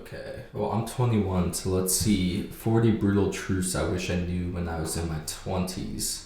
Okay. Well, I'm 21, so let's see. 40 brutal truths I wish I knew when I was in my 20s.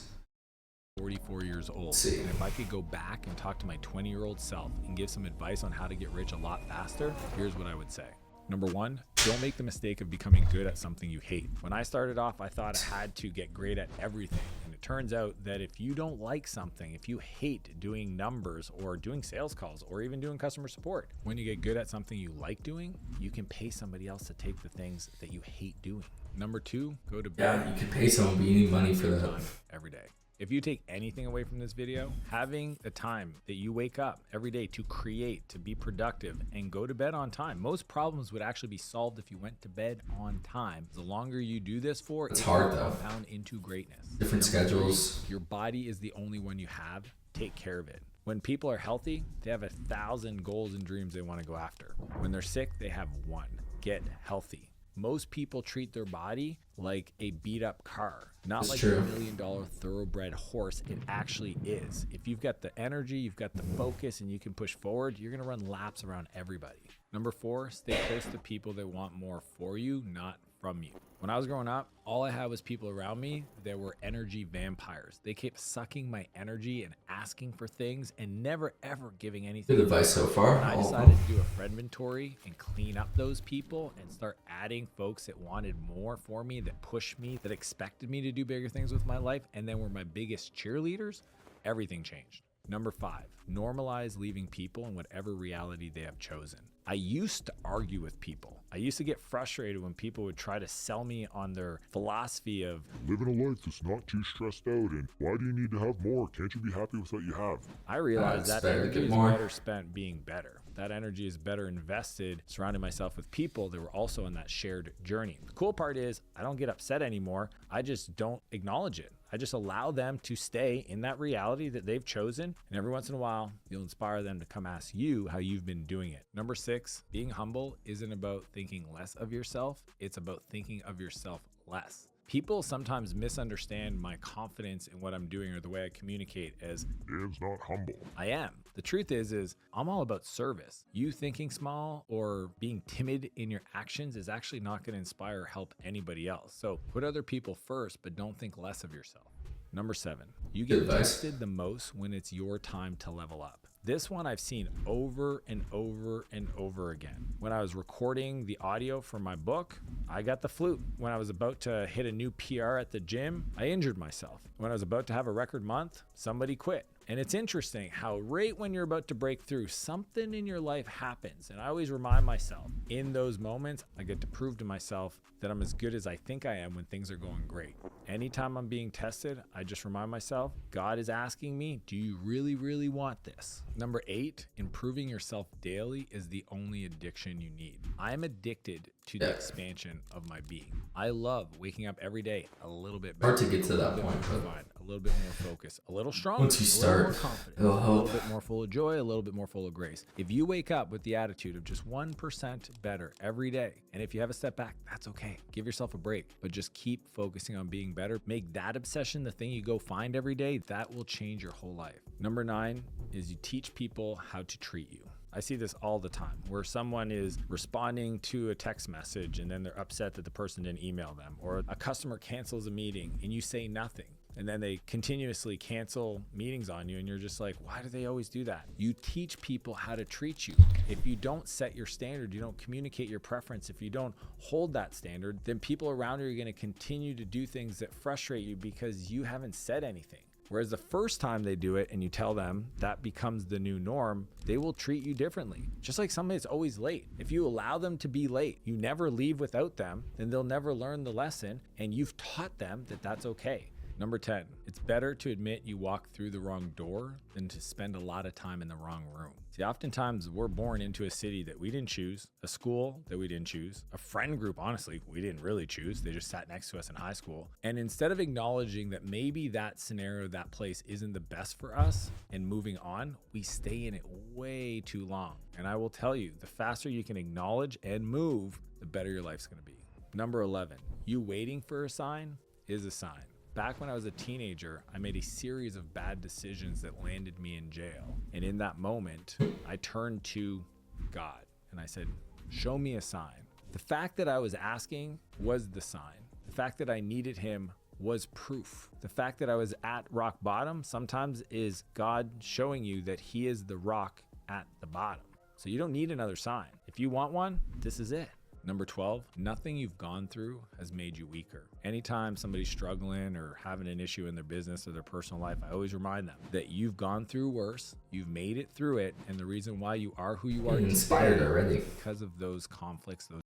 44 years Let's old. see. And if I could go back and talk to my 20-year-old self and give some advice on how to get rich a lot faster, here's what I would say. Number one, don't make the mistake of becoming good at something you hate. When I started off, I thought I had to get great at everything. And it turns out that if you don't like something, if you hate doing numbers or doing sales calls or even doing customer support, when you get good at something you like doing, you can pay somebody else to take the things that you hate doing. Number two, go to bed. Yeah, you could pay someone, but you need money for that. Time every day. If you take anything away from this video, having the time that you wake up every day to create, to be productive, and go to bed on time. Most problems would actually be solved if you went to bed on time. The longer you do this for, It's it hard will though. compound into greatness. Different schedules. Your body is the only one you have. Take care of it. When people are healthy, they have 1,000 goals and dreams they want to go after. When they're sick, they have one. Get healthy. Most people treat their body like a beat up car, not That's like true. a $1 million thoroughbred horse. It actually is. If you've got the energy, you've got the focus, and you can push forward, you're going to run laps around everybody. Number four, stay close to people that want more for you, not from you. When I was growing up, all I had was people around me that were energy vampires. They kept sucking my energy and asking for things and never ever giving anything. Good advice so far. And I All of decided them. to do a friend inventory and clean up those people and start adding folks that wanted more for me, that pushed me, that expected me to do bigger things with my life, and then were my biggest cheerleaders. Everything changed. Number five, normalize leaving people in whatever reality they have chosen. I used to argue with people. I used to get frustrated when people would try to sell me on their philosophy of Living a life that's not too stressed out, and why do you need to have more? Can't you be happy with what you have? I realized It's that better to energy get is more. better spent being better. That energy is better invested surrounding myself with people that were also on that shared journey. The cool part is I don't get upset anymore. I just don't acknowledge it. I just allow them to stay in that reality that they've chosen. And every once in a while, you'll inspire them to come ask you how you've been doing it. Number six, being humble isn't about thinking less of yourself. It's about thinking of yourself less. People sometimes misunderstand my confidence in what I'm doing or the way I communicate as Dan's not humble. I am. The truth is I'm all about service. You thinking small or being timid in your actions is actually not going to inspire or help anybody else. So put other people first, but don't think less of yourself. Number seven, you Good get advice. tested the most when it's your time to level up. This one I've seen over and over and over again. When I was recording the audio for my book, I got the flu. When I was about to hit a new PR at the gym, I injured myself. When I was about to have a record month, somebody quit. And it's interesting how right when you're about to break through, something in your life happens. And I always remind myself, in those moments, I get to prove to myself that I'm as good as I think I am when things are going great. Anytime I'm being tested, I just remind myself, God is asking me, do you really, really want this? Number eight, improving yourself daily is the only addiction you need. I am addicted to the expansion of my being. I love waking up every day a little bit better. Hard to get to that a little point, bit more but refined, a little bit more focused, a little stronger, once you a little more start, confident, it'll a help. little bit more full of joy, a little bit more full of grace. If you wake up with the attitude of just 1% better every day, and if you have a step back, that's okay. Give yourself a break, but just keep focusing on being better. Make that obsession the thing you go find every day. That will change your whole life. Number nine is you teach people how to treat you. I see this all the time where someone is responding to a text message and then they're upset that the person didn't email them, or a customer cancels a meeting and you say nothing. And then they continuously cancel meetings on you and you're just like, why do they always do that? You teach people how to treat you. If you don't set your standard, you don't communicate your preference, if you don't hold that standard, then people around you are going to continue to do things that frustrate you because you haven't said anything. Whereas the first time they do it and you tell them that becomes the new norm, they will treat you differently. Just like somebody that's always late. If you allow them to be late, you never leave without them, then they'll never learn the lesson and you've taught them that that's okay. Number 10, it's better to admit you walked through the wrong door than to spend a lot of time in the wrong room. See, oftentimes we're born into a city that we didn't choose, a school that we didn't choose, a friend group, honestly, we didn't really choose. They just sat next to us in high school. And instead of acknowledging that maybe that scenario, that place isn't the best for us and moving on, we stay in it way too long. And I will tell you, the faster you can acknowledge and move, the better your life's gonna be. Number 11, you waiting for a sign is a sign. Back when I was a teenager, I made a series of bad decisions that landed me in jail. And in that moment, I turned to God and I said, show me a sign. The fact that I was asking was the sign. The fact that I needed him was proof. The fact that I was at rock bottom sometimes is God showing you that he is the rock at the bottom. So you don't need another sign. If you want one, this is it. Number 12, nothing you've gone through has made you weaker. Anytime somebody's struggling or having an issue in their business or their personal life, I always remind them that you've gone through worse, you've made it through it, and the reason why you are who you are Inspired today already. is because of those conflicts, those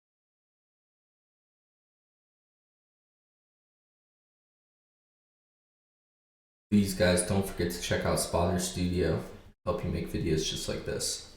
Please guys, don't forget to check out Spotter Studio. Help you make videos just like this.